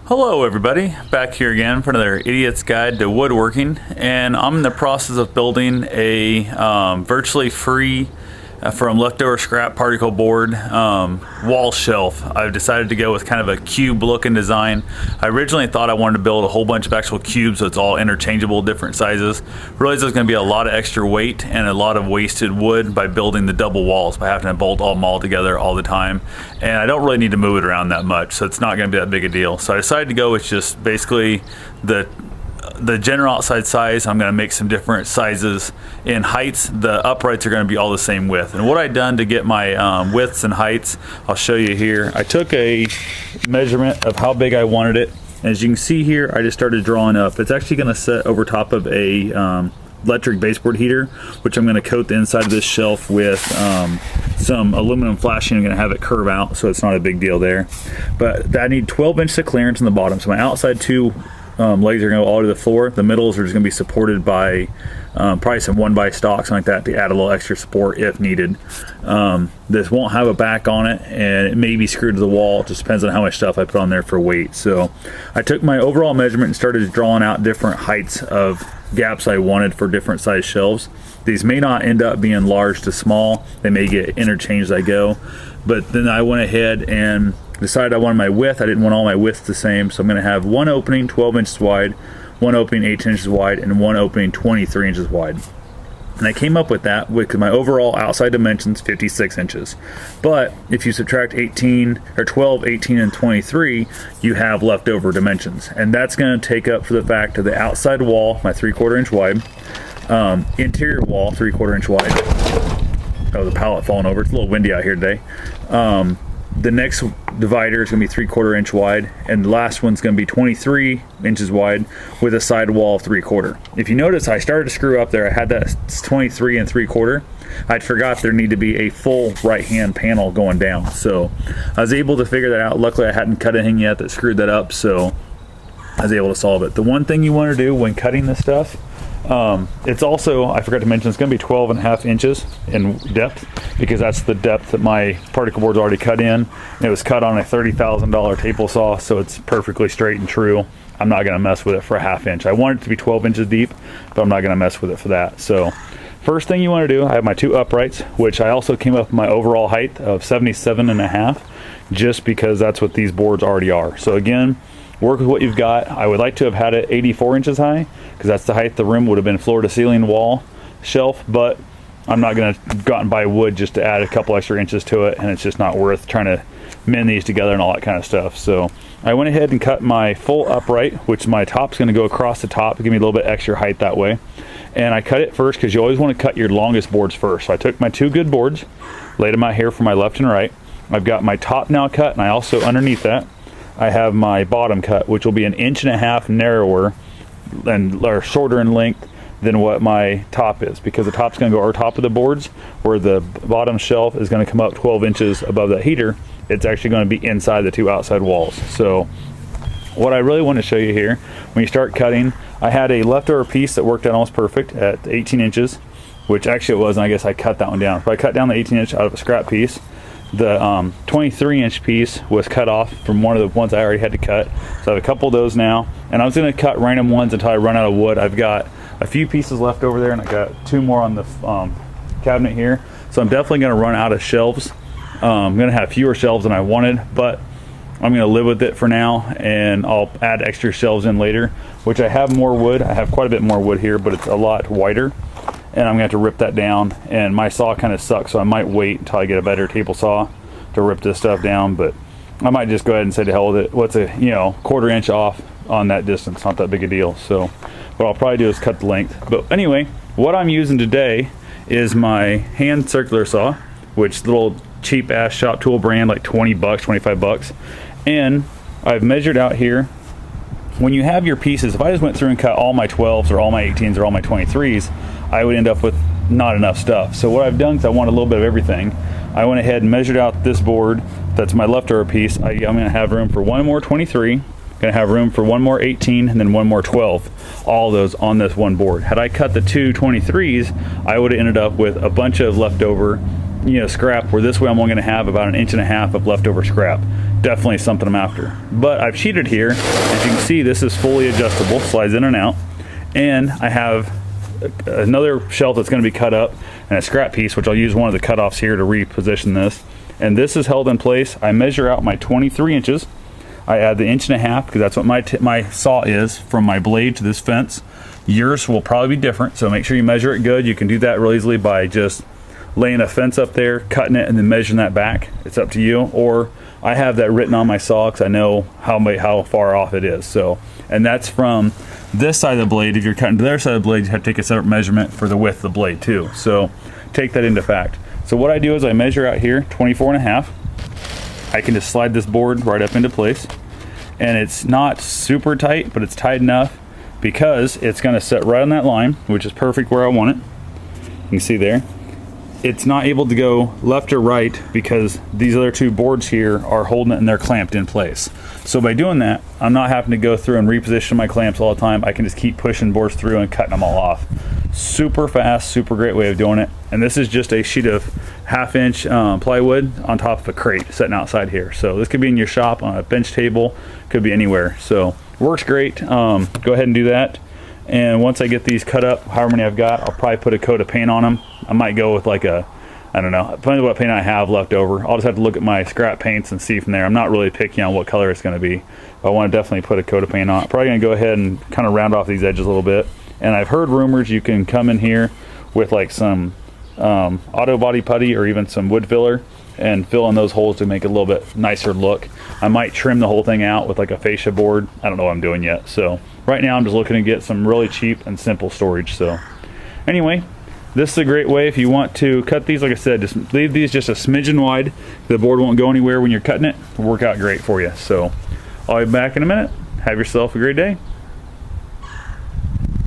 Hello everybody, back here again for another Idiot's Guide to Woodworking, and I'm in the process of building a virtually free from leftover scrap particle board wall shelf. I've decided to go with kind of a cube looking design. I originally thought I wanted to build a whole bunch of actual cubes so it's all interchangeable, different sizes. Realized there's going to be a lot of extra weight and a lot of wasted wood by building the double walls, by having to bolt all them all together all the time, and I don't really need to move it around that much, so it's not going to be that big a deal. So I decided to go with just basically the general outside size. I'm going to make some different sizes in heights. The uprights are going to be all the same width. And what I've done to get my widths and heights, I'll show you here. I took a measurement of how big I wanted it. As you can see here, I just started drawing up. It's actually going to set over top of a electric baseboard heater, which I'm going to coat the inside of this shelf with some aluminum flashing. I'm going to have it curve out so it's not a big deal there. But I need 12 inches of clearance on the bottom. So my outside two legs are going to go all to the floor. The middles are just going to be supported by probably some 1x stock, something like that, to add a little extra support if needed. This won't have a back on it, and it may be screwed to the wall. It just depends on how much stuff I put on there for weight. So I took my overall measurement and started drawing out different heights of gaps I wanted for different size shelves. These may not end up being large to small. They may get interchanged as I go. But then I went ahead and decided I wanted my width. I didn't want all my widths the same, so I'm going to have one opening 12 inches wide, one opening 18 inches wide, and one opening 23 inches wide. And I came up with that because my overall outside dimensions 56 inches. But if you subtract 18 or 12, 18, and 23, you have leftover dimensions, and that's going to take up for the fact of the outside wall, my 3/4 inch wide, interior wall 3/4 inch wide. Oh, the pallet falling over. It's a little windy out here today. The next divider is going to be 3/4 inch wide, and the last one's going to be 23 inches wide with a side wall of 3/4. If you notice, I started to screw up there. I had that 23 and 3/4. I'd forgot there needed to be a full right hand panel going down, so I was able to figure that out. Luckily I hadn't cut anything yet that screwed that up, so I was able to solve it. The one thing you want to do when cutting this stuff, it's also, I forgot to mention, it's going to be 12.5 inches in depth, because that's the depth that my particle board's already cut in, and it was cut on a $30,000 table saw, so it's perfectly straight and true. I'm not going to mess with it for a 1/2 inch. I want it to be 12 inches deep, but I'm not going to mess with it for that. So first thing you want to do, I have my two uprights, which I also came up with my overall height of 77.5, just because that's what these boards already are. So again, work with what you've got. I would like to have had it 84 inches high, because that's the height the room would have been, floor to ceiling wall shelf, but I'm not going to go out and buy wood just to add a couple extra inches to it, and it's just not worth trying to mend these together and all that kind of stuff. So I went ahead and cut my full upright, which my top's going to go across the top to give me a little bit extra height that way. And I cut it first because you always want to cut your longest boards first. So I took my two good boards, laid them out here for my left and right. I've got my top now cut, and I also, underneath that, I have my bottom cut, which will be 1.5 inches narrower or shorter in length than what my top is, because the top's going to go over top of the boards, where the bottom shelf is going to come up 12 inches above that heater. It's actually going to be inside the two outside walls. So what I really want to show you here, when you start cutting, I had a leftover piece that worked out almost perfect at 18 inches, which actually it was, and I guess I cut that one down. So I cut down the 18 inch out of a scrap piece. The 23 inch piece was cut off from one of the ones I already had to cut. So I have a couple of those now, and I was going to cut random ones until I run out of wood. I've got a few pieces left over there, and I got two more on the cabinet here. So I'm definitely going to run out of shelves. I'm going to have fewer shelves than I wanted, but I'm going to live with it for now, and I'll add extra shelves in later, which I have more wood. I have quite a bit more wood here, but it's a lot wider, and I'm going to have to rip that down. And my saw kind of sucks, so I might wait until I get a better table saw to rip this stuff down, but I might just go ahead and say to hell with it. What's a 1/4 inch off on that distance? Not that big a deal. So what I'll probably do is cut the length. But anyway, what I'm using today is my hand circular saw, which little cheap ass shop tool brand, like 20 bucks, 25 bucks. And I've measured out here, when you have your pieces, if I just went through and cut all my 12s or all my 18s or all my 23s, I would end up with not enough stuff. So what I've done, because I want a little bit of everything, I went ahead and measured out this board. That's my leftover piece. I'm going to have room for one more 23, going to have room for one more 18, and then one more 12. All those on this one board. Had I cut the two 23s, I would have ended up with a bunch of leftover scrap, where this way I'm only going to have about 1.5 inches of leftover scrap. definitely something I'm after. But I've cheated here. As you can see, this is fully adjustable, slides in and out. And I have another shelf that's going to be cut up and a scrap piece, which I'll use one of the cutoffs here to reposition this. And this is held in place. I measure out my 23 inches. I add the 1.5 inches because that's what my saw is from my blade to this fence. Yours will probably be different, so make sure you measure it good. You can do that real easily by just laying a fence up there, cutting it, and then measuring that back. It's up to you. Or I have that written on my saw because I know how far off it is. So, and that's from this side of the blade. If you're cutting to the other side of the blade, you have to take a separate measurement for the width of the blade too. So take that into fact. So what I do is I measure out here 24.5. I can just slide this board right up into place, and it's not super tight, but it's tight enough because it's going to set right on that line, which is perfect where I want it. You can see there. It's not able to go left or right because these other two boards here are holding it and they're clamped in place. So by doing that, I'm not having to go through and reposition my clamps all the time. I can just keep pushing boards through and cutting them all off. Super fast, super great way of doing it. And this is just a sheet of 1/2 inch plywood on top of a crate sitting outside here. So this could be in your shop, on a bench table, could be anywhere. So works great. Go ahead and do that. And once I get these cut up, however many I've got, I'll probably put a coat of paint on them. I might go with like a, I don't know, depending on what paint I have left over. I'll just have to look at my scrap paints and see from there. I'm not really picky on what color it's going to be. But I want to definitely put a coat of paint on it. Probably going to go ahead and kind of round off these edges a little bit. And I've heard rumors you can come in here with like some auto body putty or even some wood filler and fill in those holes to make it a little bit nicer look. I might trim the whole thing out with like a fascia board. I don't know what I'm doing yet. So right now I'm just looking to get some really cheap and simple storage. So anyway, this is a great way if you want to cut these. Like I said, just leave these just a smidgen wide. The board won't go anywhere when you're cutting it. It'll work out great for you. So I'll be back in a minute. Have yourself a great day.